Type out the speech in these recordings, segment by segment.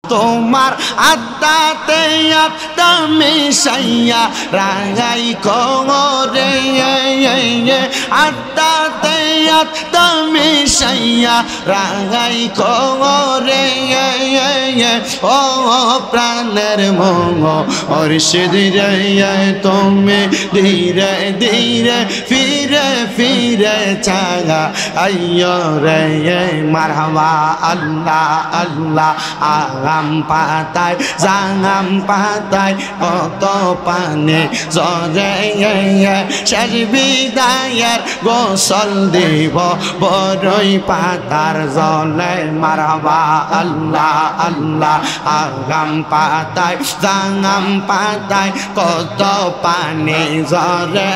তোমার আত্মাতে আত্মা মিশাইয়া রাগাই করে আত্মাতে আত্মা মিশাইয়া রাগাই করে ও প্রাণের মোহ মুর্শিদ রে তুমি ধীরে ধীরে ফিরে ফিরে চাগা আইয়ো রে মারহাবা আল্লাহ আল্লাহ আগাম পাতায় জাগাম পাতায় কত পানি জরে শেষ বিদায়ের গোসল দিব বড়ই পাতার জলে মারহাবা আল্লাহ আল্লাহ আগাম পাতায় জাগাম পাতায় কত পানি জরে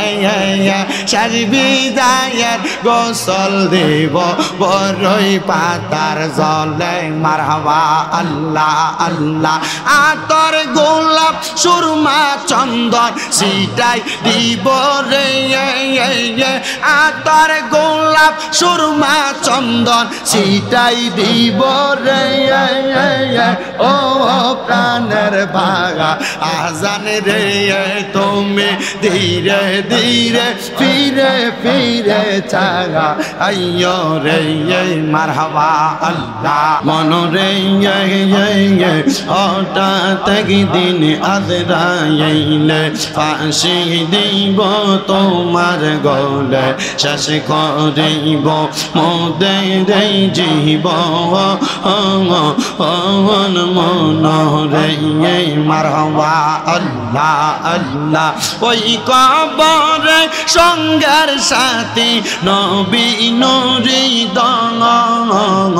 শেষ বিদায়ের গোসল দিব বড়ই পাতার জলে মারহাবা আল্লাহ আল্লাহ আতর গোলাপ সুরমা চন্দন সিটাই দিব রে আতর গোলাপ সুরমা চন্দন সিটাই দিব রে ও প্রাণের ভাগা আজান রে তুমি ধীরে ধীরে ফিরে ফিরে চাগা আইয়ো রে মারহাবা আল্লাহ মন রে হঠাৎ একদিন আজরাইলে ফাঁসি দিব তোমার গলে শেষ করিব মোদের জীবন মন রে মারহাবা আল্লাহ আল্লাহ ওই কবরে সঙ্গের সাথী নবী নুরি দঙ্গন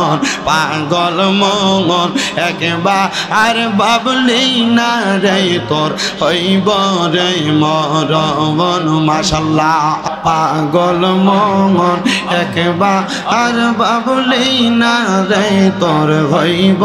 পাগল মন একবার আর বাবলি না রে তোর হইব রে মরণ মাশাল্লাহ পাগল মন একবার আর বাবলি না রে তোর হইব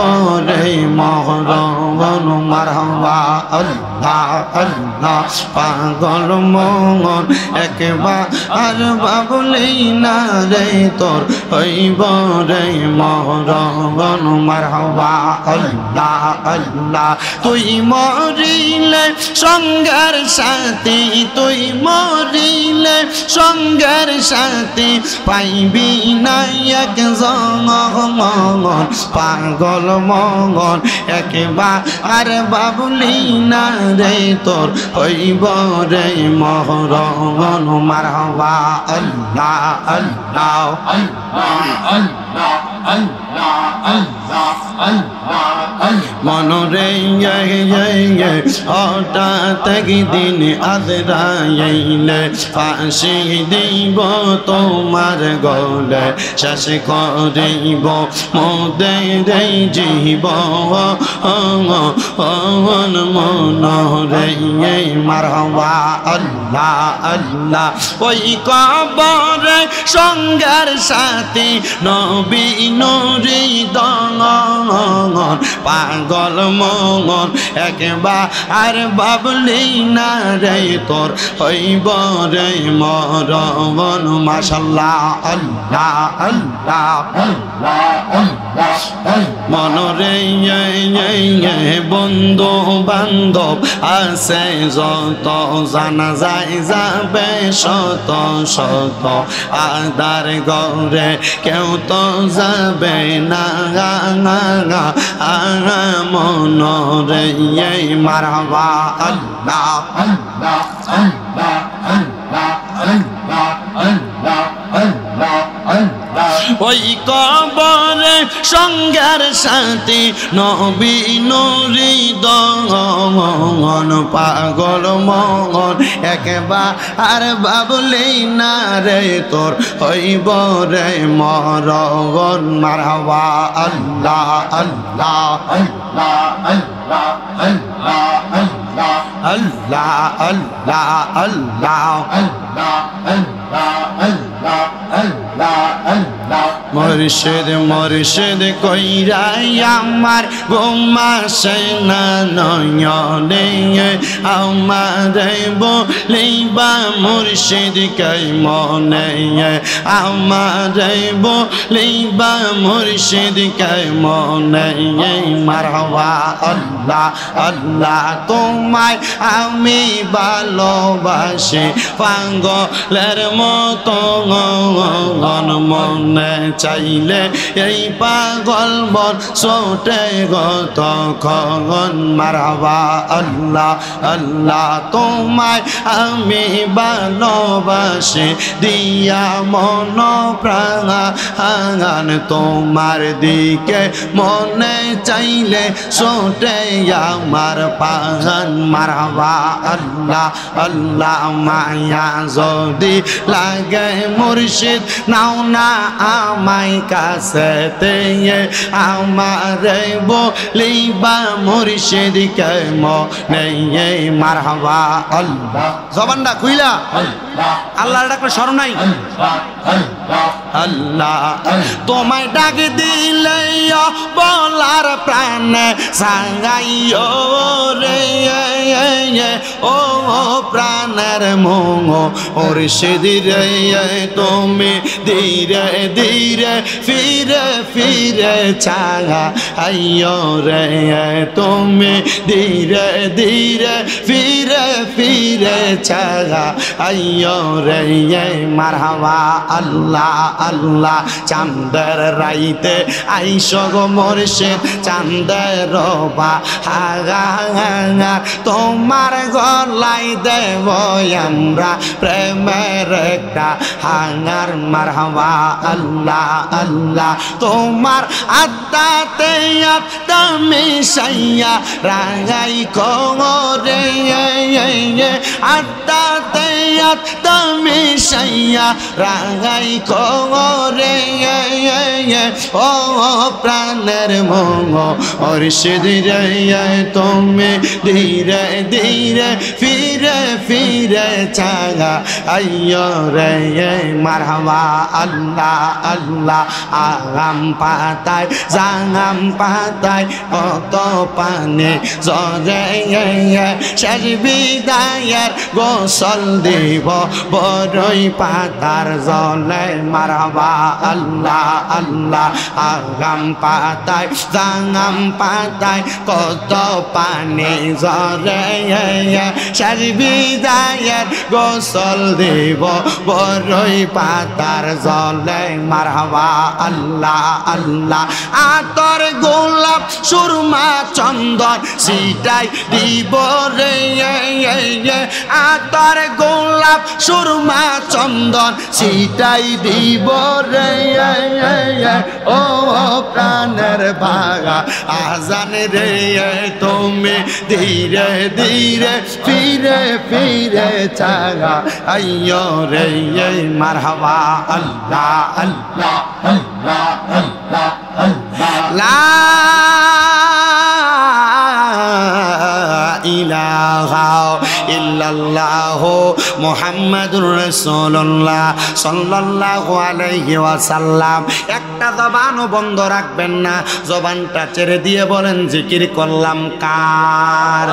রে মরণ মারহাবা আল্লাহ আল্লাহ পাগল মন একবার আর বাবলি না রে তোর হইব রে মরণ মারহাবা আল্লাহ আল্লাহ তুই মরিলে সঙ্গের সাথী তুই মরিলে সঙ্গের সাথী পাইবি না এক জনমন পাগল মন একবার আর বাবলি না রে তোর হইব রে মরণ মারহাবা আল্লাহ আল্লাহ মন রে হঠাৎ একদিন আজরাইলে ফাঁসি দিব তোমার গলে শেষ করিব মোদের জীবন মন রে মারহাবা আল্লাহ আল্লাহ ওই কবরে সঙ্গের সাথী নবী নুরি দঙ্গন পাগল মন একবার আর বাবলি না রে তোর হইব রে মরণ মাশাল্লাহ আল্লাহ আল্লাহ মন রে বন্ধু বান্ধব আছে যত জানা যায় যাবে শত শত আদার গরে কেউ তো যাবে না মন রে মারহাবা আল্লাহ আল্লাহ আল্লাহ আল্লাহ আল্লাহ আল্লাহ আল্লাহ আল্লাহ ওই কবরে সঙ্গের সাথী নবী নুরি দঙ্গন পাগল মন একবার আর বাবলি না রে তোর হইব রে মরণ মারহাবা আল্লাহ আল্লাহ আল্লাহ আল্লাহ আল্লাহ আল্লাহ আল্লাহ আল্লাহ আল্লাহ আল্লাহ মুর্শিদ মুর্শিদ কইরাই আমার ঘুমাসে না নয়নে আমার বলিবা মুর্শিদ কই মনে আমার বলিবা মুর্শিদ কই মনে মারহাবা আল্লাহ আল্লাহ তোমায় আমি ভালোবাসি পাগলের মতো মনে চাইলে এই পাগল মন ছোটে গত খন মারহাবা আল্লাহ আল্লাহ তোমায় আমি ভালোবাসি দিয়া মন প্রাণ তোমার দিকে মনে চাইলে ছোটে আমার পাগান মারহাবা আল্লাহ আল্লাহ মায়া যদি লাগে মুর্শিদ নাও না আমায় কাছেতে আমার বলিবা মুর্শিদ কে মনে মারহাবা আল্লাহ জবানটা খুইলা আল্লাহর ডাকলে স্মরণ নাই আল্লাহ তোমায় ডাক দিলে বলার প্রাণ সাঙ্গাইও রে ও প্রাণের মোহ মুর্শিদ রে তুমি ধীরে ধীরে ফিরে ফিরে চাগা আইও রে তুমি ধীরে ধীরে ফিরে ফিরে চাগা আইও রে মারহাবা আল্লাহ আল্লাহ চাঁদের রাইতে আইসো গো মুর্শিদ চাঁদের হাগা তোমার গলাই দেব আমরা প্রেমের একটা হাঙ্গার মারহাবা আল্লাহ আল্লাহ তোমার আত্মাতে আত্মা মিশাইয়া রাগাই কোরে আত্মাতে আত্মা মিশাইয়া রাগাই কোরে ও প্রাণের মোহ মুর্শিদ রে তুমি ধীরে ধীরে ফিরে ফিরে চাগা আইয়ো রে মারহাবা আল্লাহ আল্লাহ আগাম পাতায় জাগাম পাতায় কত পানি জরে শেষ বিদায়ের গোসল দিব বড়ই পাতার জলে মারহাবা আল্লাহ আল্লাহ আগাম পাতায় জাগাম পাতায় কত পানি জরে শেষ বিদায়ের গোসল দিব বড়ই পাতার জলে মারহাবা আল্লাহ আল্লাহ আতর গোলাপ সুরমা চন্দন সিটাই দিব রে আতর গোলাপ সুরমা চন্দন সিটাই দিব রে ও প্রাণের ভাগা আজান রে তুমি ধীরে ধীরে ফিরে ফিরে চাগা আইয়ো রে মারহাবা আল্লাহ আল্লাহ আল্লাহ আল্লাহ লা ইলাহা ইল্লাল্লাহ মুহাম্মাদুর রাসূলুল্লাহ সাল্লাল্লাহু আলাইহি ওয়াসাল্লাম। একটা জবানও বন্ধ রাখবেন না, জবানটা ছেড়ে দিয়ে বলেন জিকির করলাম কার।